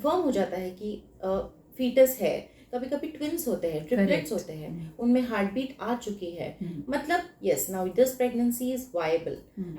Confirm हो जाता है कि फीटस है, कभी कभी ट्विंस होते हैं, ट्रिपलेट्स होते हैं, उनमें हार्ट बीट आ चुकी है, मतलब yes now this pregnancy is viable,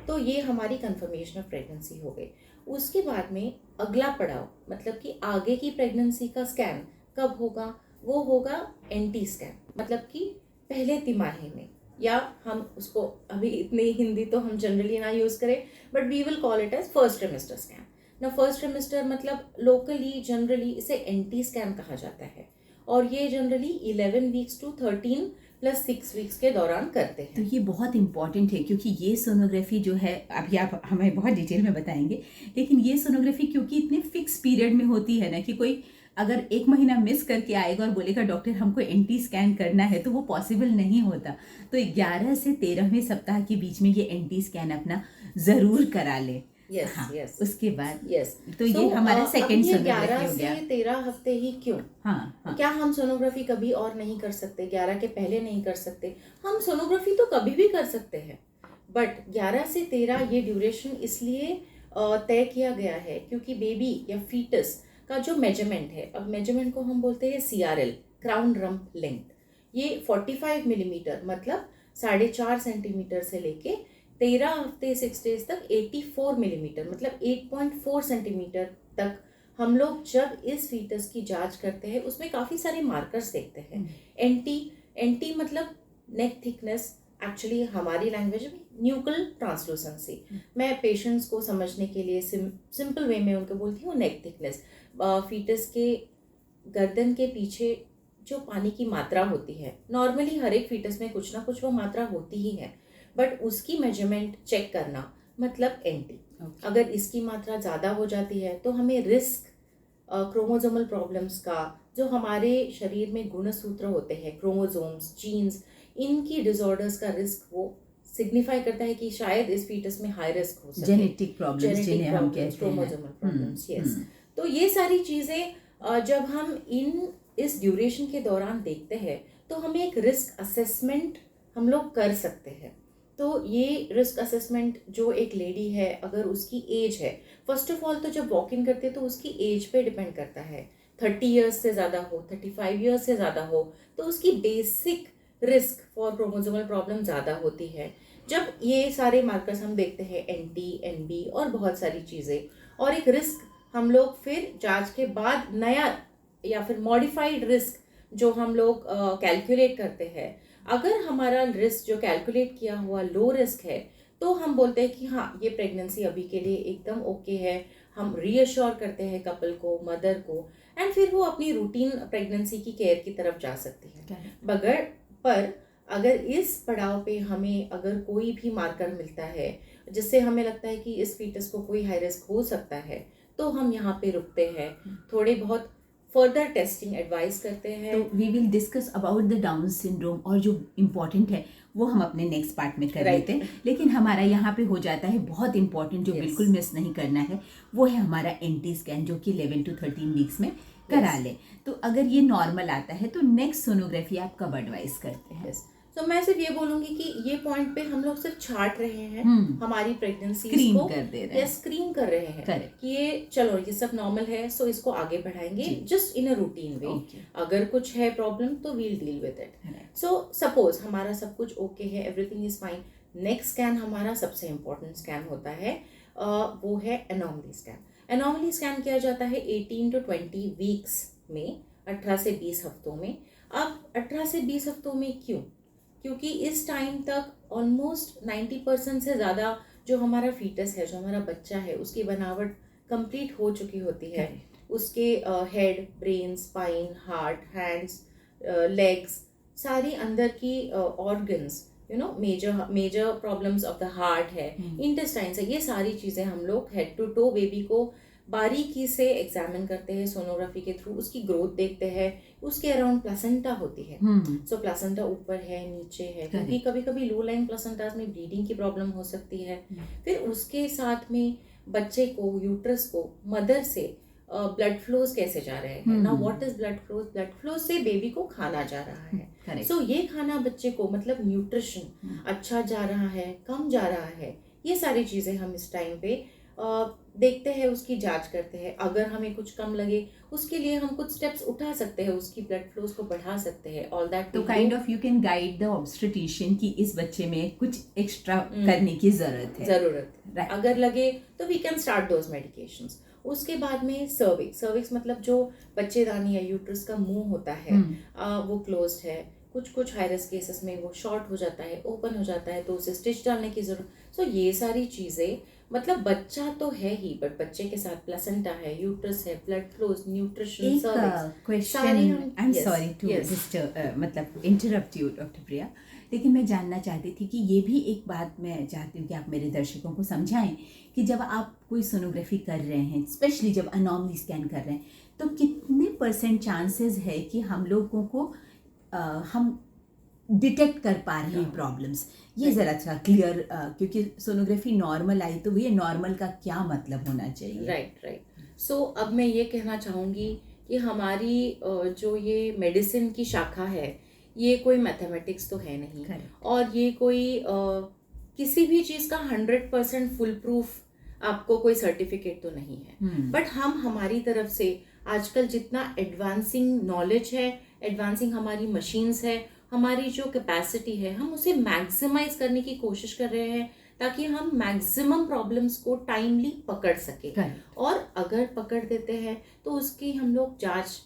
तो ये हमारी कंफर्मेशन ऑफ प्रेगनेंसी हो गई। उसके बाद में अगला पड़ाव, मतलब कि आगे की प्रेगनेंसी का स्कैन कब होगा, वो होगा एंटी स्कैन, मतलब कि पहले तिमाही में, या हम उसको अभी इतनी हिंदी तो हम जनरली ना यूज करें, but we will call it as first trimester scan ना। फर्स्ट ट्रिमेस्टर मतलब लोकली जनरली इसे एंटी स्कैन कहा जाता है, और ये generally 11 weeks to 13 plus 6 weeks के दौरान करते हैं। तो ये बहुत इंपॉर्टेंट है, क्योंकि ये सोनोग्राफी जो है, अभी आप हमें बहुत डिटेल में बताएंगे, लेकिन ये सोनोग्राफी क्योंकि इतने फिक्स पीरियड में होती है ना, कि कोई अगर 1 महीना मिस करके आएगा और बोलेगा डॉक्टर हमको एंटी स्कैन करना है, तो वो पॉसिबल नहीं होता। तो 11 से 13वें सप्ताह के बीच में ये एंटी स्कैन अपना ज़रूर करा ले। यस हाँ, यस उसके बाद यस तो ये हमारा सेकंड सोनोग्राफी हो गया। 11 से 13 हफ्ते ही क्यों? हाँ, क्या हम सोनोग्राफी कभी और नहीं कर सकते? 11 के पहले नहीं कर सकते? हम सोनोग्राफी तो कभी भी कर सकते हैं, बट 11 से 13 ये ड्यूरेशन इसलिए तय किया गया है क्योंकि बेबी या फीटस का जो मेजरमेंट है, अब मेजरमेंट को हम बोलते हैं CRL, क्राउन रम्प लेंथ, ये 45 मिलीमीटर मतलब 4.5 सेंटीमीटर से लेके 13 हफ्ते 6 डेज तक 84 मिलीमीटर मतलब 8.4 सेंटीमीटर तक हम लोग जब इस फीटस की जांच करते हैं, उसमें काफ़ी सारे मार्कर्स देखते हैं। एंटी मतलब नेक थिकनेस, एक्चुअली हमारी लैंग्वेज में न्यूकल ट्रांसलूसेंसी। मैं पेशेंट्स को समझने के लिए सिंपल वे में उनको बोलती हूँ नेक थिकनेस। फीटस के गर्दन के पीछे जो पानी की मात्रा होती है, नॉर्मली हर एक फीटस में कुछ ना कुछ वो मात्रा होती ही है, बट उसकी मेजरमेंट चेक करना मतलब एंटी। अगर इसकी मात्रा ज़्यादा हो जाती है तो हमें रिस्क क्रोमोसोमल प्रॉब्लम्स का, जो हमारे शरीर में गुणसूत्र होते हैं, क्रोमोसोम्स, जीन्स, इनकी डिसऑर्डर्स का रिस्क वो सिग्निफाई करता है कि शायद इस फीटस में हाई रिस्क हो सके। जेनेटिक प्रॉब्लम्स जिन्हें हम कहते हैं, क्रोमोसोमल प्रॉब्लम्स, यस। तो ये सारी चीज़ें जब हम इस ड्यूरेशन के दौरान देखते हैं तो हमें एक रिस्क असेसमेंट हम लोग कर सकते हैं। तो ये रिस्क असेसमेंट जो एक लेडी है, अगर उसकी एज है, फर्स्ट ऑफ ऑल तो जब वॉक इन करते हैं तो उसकी एज पे डिपेंड करता है। 30 ईयर्स से ज़्यादा हो, 35 ईयर्स से ज़्यादा हो, तो उसकी basic risk for chromosomal problem ज़्यादा होती है। जब ये सारे मार्कर्स हम देखते हैं, NT, NB और बहुत सारी चीज़ें, और एक रिस्क हम लोग फिर जांच के बाद नया या फिर मॉडिफाइड रिस्क जो हम लोग कैलकुलेट करते हैं, अगर हमारा रिस्क जो कैलकुलेट किया हुआ लो रिस्क है, तो हम बोलते हैं कि हाँ ये प्रेगनेंसी अभी के लिए एकदम ओके है। हम रीअश्योर करते हैं कपल को, मदर को, एंड फिर वो अपनी रूटीन प्रेगनेंसी की केयर की तरफ जा सकती है। पर अगर इस पड़ाव पे हमें अगर कोई भी मार्कर मिलता है जिससे हमें लगता है कि इस फीटस को कोई हाई रिस्क हो सकता है, तो हम यहाँ पे रुकते हैं, थोड़े बहुत फर्दर टेस्टिंग एडवाइस करते हैं। तो we will discuss about the Down syndrome, और जो इम्पोर्टेंट है वो हम अपने नेक्स्ट पार्ट में कर लेते हैं। लेकिन हमारा यहाँ पे हो जाता है बहुत इंपॉर्टेंट, जो बिल्कुल मिस नहीं करना है, वो है हमारा एंटी स्कैन, जो कि 11 to 13 वीक्स में करा ले। तो अगर ये नॉर्मल आता है तो नेक्स्ट सोनोग्राफी आप कब एडवाइस करते हैं? तो मैं सिर्फ ये बोलूंगी कि ये पॉइंट पे हम लोग सिर्फ छाट रहे हैं हमारी प्रेगनेंसी को, कर दे रहे हैं, स्क्रीन कर रहे हैं कि ये चलो ये सब नॉर्मल है, सो इसको आगे बढ़ाएंगे जस्ट इन अ रूटीन वे। अगर कुछ है प्रॉब्लम तो we'll deal with it. So suppose हमारा सब कुछ ओके है, everything is fine, next scan हमारा सबसे इम्पोर्टेंट स्कैन होता है, वो है एनोमली स्कैन। एनोमली स्कैन किया जाता है 18 to 20 वीक्स में, 18 से 20 हफ्तों में। अब 18 से 20 हफ्तों में क्यों? क्योंकि इस टाइम तक ऑलमोस्ट 90% से ज़्यादा जो हमारा फीटस है, जो हमारा बच्चा है, उसकी बनावट कंप्लीट हो चुकी होती है। उसके head, brain, spine, heart, hands, legs, सारी अंदर की organs, major problems of the heart है, इंटेस्टाइन्स है, ये सारी चीज़ें हम लोग हेड टू टो बेबी को बारीकी से एग्जामिन करते हैं सोनोग्राफी के थ्रू। उसकी ग्रोथ देखते हैं, उसके अराउंड प्लासेंटा होती है, सो प्लासेंटा ऊपर है, नीचे है, क्योंकि कभी कभी लो लाइन प्लासेंटास में ब्लीडिंग की प्रॉब्लम हो सकती है। फिर उसके साथ में बच्चे को, यूट्रस को, मदर से ब्लड फ्लोज कैसे जा रहे हैं। Now what is blood flows? Blood flows से बेबी को खाना जा रहा है, सो ये खाना बच्चे को, मतलब न्यूट्रिशन अच्छा जा रहा है, कम जा रहा है, ये सारी चीज़ें हम इस टाइम पे देखते हैं, उसकी जांच करते हैं, अगर हमें कुछ कम लगे उसके लिए हम कुछ स्टेप्स उठा सकते हैं, उसकी ब्लड फ्लोज को बढ़ा सकते हैं, ऑल दैट। तो kind of you can guide the obstetrician कि इस बच्चे में कुछ एक्स्ट्रा करने की जरूरत है। अगर लगे तो we can start those medications. उसके बाद में सर्विक्स मतलब जो बच्चेदानी या यूट्रस का मुंह होता है वो क्लोज्ड है, कुछ हाई रिस्क केसेस में वो शॉर्ट हो जाता है, ओपन हो जाता है, तो उसे स्टिच डालने की जरूरत। सो ये सारी चीजें, मतलब बच्चा तो है ही, बट बच्चे के साथ प्लेसेंटा है, यूट्रस है, blood flows, nutrition, question, I am sorry to मतलब इंटरप्ट यू डॉक्टर प्रिया, लेकिन मैं जानना चाहती थी कि ये भी एक बात मैं चाहती हूँ कि आप मेरे दर्शकों को समझाएं कि जब आप कोई सोनोग्राफी कर रहे हैं, स्पेशली जब अनॉमली स्कैन कर रहे हैं, तो कितने % चांसेस है कि हम लोगों को हम डिटेक्ट कर पा रहे हैं प्रॉब्लम्स? ये ज़रा सा क्लियर, क्योंकि सोनोग्राफी नॉर्मल आई तो ये नॉर्मल का क्या मतलब होना चाहिए? राइट। सो अब मैं ये कहना चाहूँगी कि हमारी जो ये मेडिसिन की शाखा है, ये कोई मैथमेटिक्स तो है नहीं। और ये कोई किसी भी चीज़ का 100% फुल प्रूफ आपको कोई सर्टिफिकेट तो नहीं है। बट हम हमारी तरफ से आजकल जितना एडवांसिंग नॉलेज है, एडवांसिंग हमारी मशीन्स है, हमारी जो कैपेसिटी है, हम उसे मैक्सिमाइज करने की कोशिश कर रहे हैं ताकि हम मैक्सिमम प्रॉब्लम्स को टाइमली पकड़ सके। और अगर पकड़ देते हैं तो उसकी हम लोग जांच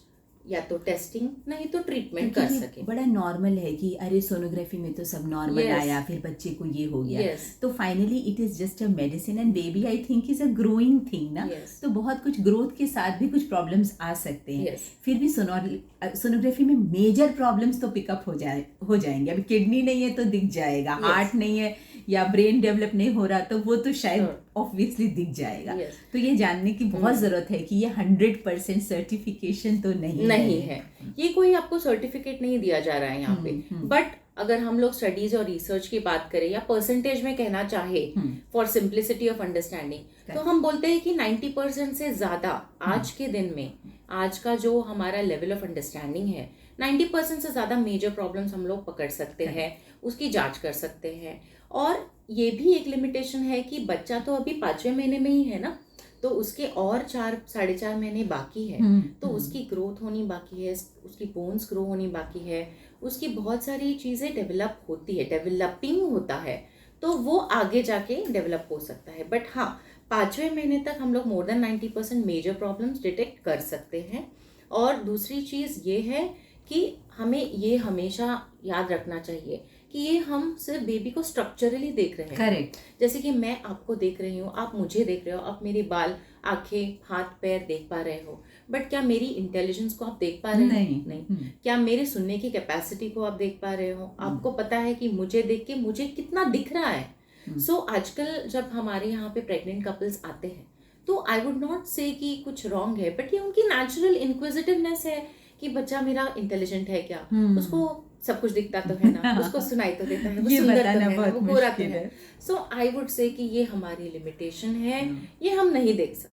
या तो टेस्टिंग नहीं तो ट्रीटमेंट कर सके। बड़ा नॉर्मल है कि अरे सोनोग्राफी में तो सब नॉर्मल आया, फिर बच्चे को ये हो गया। तो finally it is just a medicine and baby I think is a growing thing ना। तो बहुत कुछ ग्रोथ के साथ भी कुछ प्रॉब्लम्स आ सकते हैं। फिर भी सोनोग्राफी में मेजर प्रॉब्लम्स तो पिकअप हो जाएंगे। अभी किडनी नहीं है तो दिख जाएगा, हार्ट नहीं है या ब्रेन डेवलप नहीं हो रहा तो वो तो शायद ऑब्वियसली दिख जाएगा। तो ये जानने की बहुत जरूरत है कि ये 100% सर्टिफिकेशन तो नहीं है। ये कोई आपको सर्टिफिकेट नहीं दिया जा रहा है यहाँ पे। बट अगर हम लोग स्टडीज और रिसर्च की बात करें या परसेंटेज में कहना चाहे फॉर सिंप्लिसिटी ऑफ अंडरस्टैंडिंग, तो हम बोलते हैं कि 90% से ज्यादा आज के दिन में, आज का जो हमारा लेवल ऑफ अंडरस्टैंडिंग है, 90% से ज्यादा मेजर प्रॉब्लम्स हम लोग पकड़ सकते हैं, उसकी जांच कर सकते हैं। और ये भी एक लिमिटेशन है कि बच्चा तो अभी 5वें महीने में ही है ना, तो उसके और 4-4.5 महीने बाकी है। तो उसकी ग्रोथ होनी बाकी है, उसकी बोन्स ग्रो होनी बाकी है, उसकी बहुत सारी चीज़ें डेवलप होती है, डेवलपिंग होता है, तो वो आगे जाके डेवलप हो सकता है। बट हाँ, 5वें महीने तक हम लोग more than 90% major problems detect कर सकते हैं। और दूसरी चीज़ ये है कि हमें ये हमेशा याद रखना चाहिए कि ये हम सिर्फ बेबी को स्ट्रक्चरली देख रहे हैं। करेक्ट। जैसे कि मैं आपको देख रही हूँ, आप मुझे देख रहे हो, आप मेरे बाल, आंखें, हाथ, पैर देख पा रहे हो, बट क्या मेरी इंटेलिजेंस को आप देख पा रहे हो? नहीं। क्या मेरे सुनने की कैपेसिटी को आप देख पा रहे हो? आपको पता है कि मुझे देख के मुझे कितना दिख रहा है। सो आजकल जब हमारे यहाँ पे प्रेग्नेंट कपल्स आते हैं तो आई वुड नॉट से कि कुछ रॉन्ग है, बट ये उनकी नेचुरल इंक्विजिटिवनेस है कि बच्चा मेरा इंटेलिजेंट है क्या, उसको सब कुछ दिखता तो है ना, उसको सुनाई तो देता है, वो सुंदर तो है ना, वो गोरा तो है। सो आई वुड से कि ये हमारी लिमिटेशन है, ये हम नहीं देख सकते।